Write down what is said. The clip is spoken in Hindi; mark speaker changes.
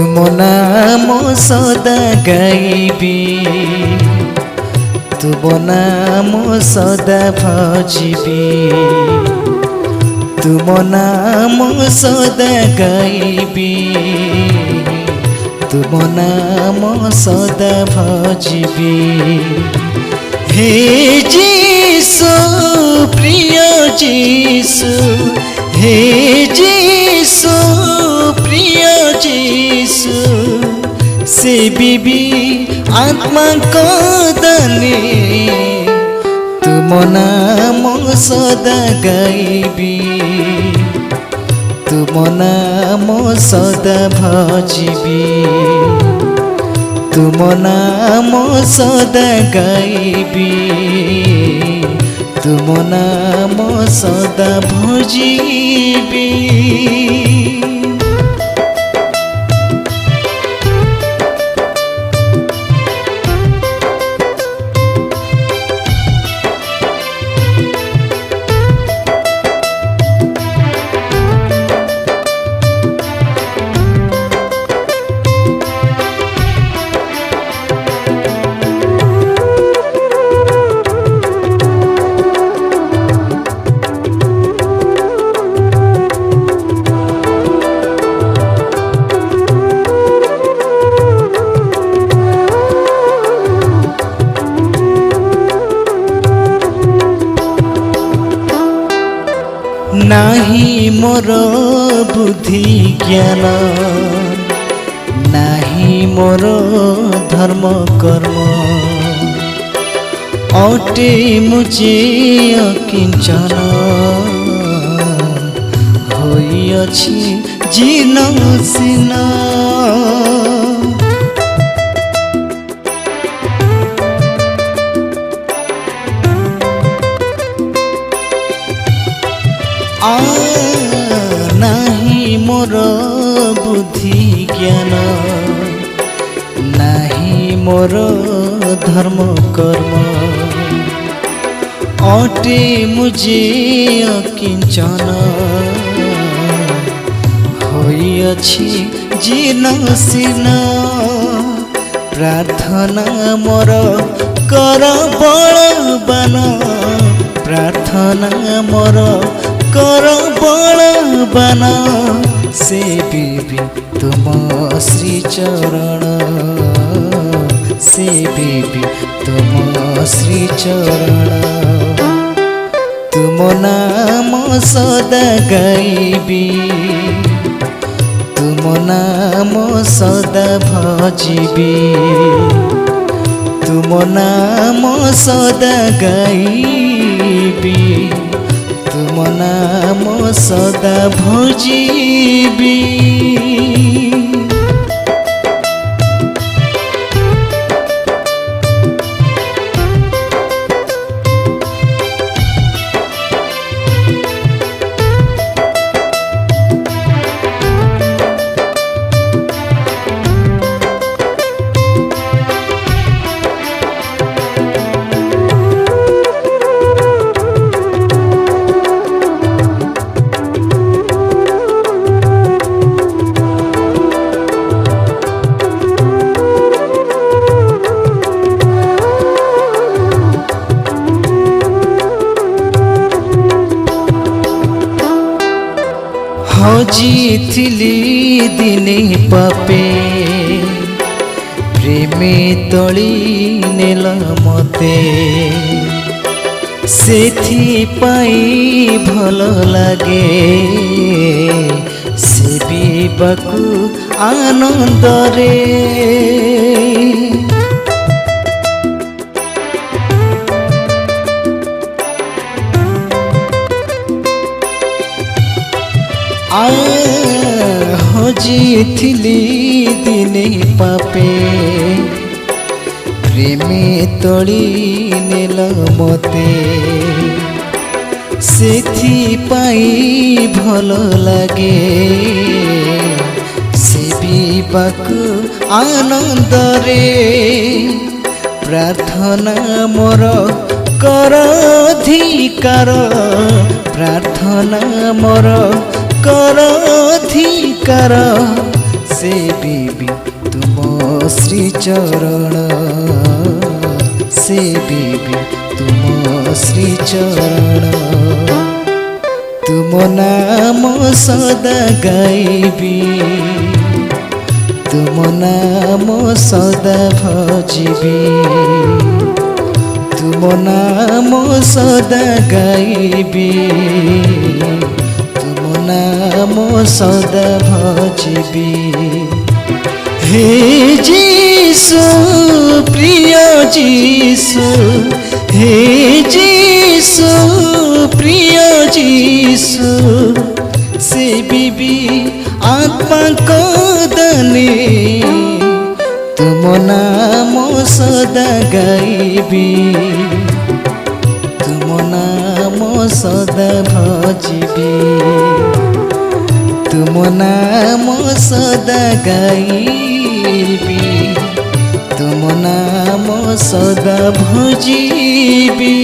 Speaker 1: तुम नाम सदा गाइबी तुम नाम सदा भजिबी तुम नाम सदा गाइबी तुम नाम सदा भजिबी हे जीसु प्रिय जीसु हे जीसु प्रिय जीसु से बीबी आत्मा को दने तुम नाम सदा गाइबी तुम नाम सदा भजिबी तुम नाम सदा गाइबी तुम नाम सदा भजिबी। नाही मोर बुद्धि ज्ञान नाही मोर धर्म कर्म अटे मुझे अकिंचन होइअछि जीर्णशीर्ण नाही मोर बुद्धि ज्ञान नाही मोर धर्म कर्म अटे मुझे अकिंचन होइअछि जीर्णशीर्ण प्रार्थना मोर कर बलवान प्रार्थना मोर कर बलवान से बीबी तुम श्री चरण से बीबी तुम श्री चरण तुम नाम सदा गाइबी तुम नाम सदा भजिबी तुम नाम सदा गाइबी तुम नाम सदा भजिबी। हजिथिली दिने पापे प्रेमे तली नेल मते सेथि पाई भल लागे सेविबाकु आनंदरे हजिथिली दिने पापे प्रेमे तली नेल मते सेथि पाई भल लागे सेविबाकु आनंदरे प्रार्थना मोर कर अधिकार प्रार्थना मोर कर अधिकार सेविबी तुम श्रीचरण सेविबी तुम श्रीचरण तुम नाम सदा गाइबी तुम नाम सदा भजिबी तुम नाम सदा गाइबी तुम नाम सदा भजिबी हे जीसु प्रिय जीसु हे जीसु प्रिय जीसु सेविबी आत्मा को दने तुम नाम सदा गाइबी तुम नाम सदा भजिबी तुम नाम सदा गाइबी तुम नाम सदा भजिबी।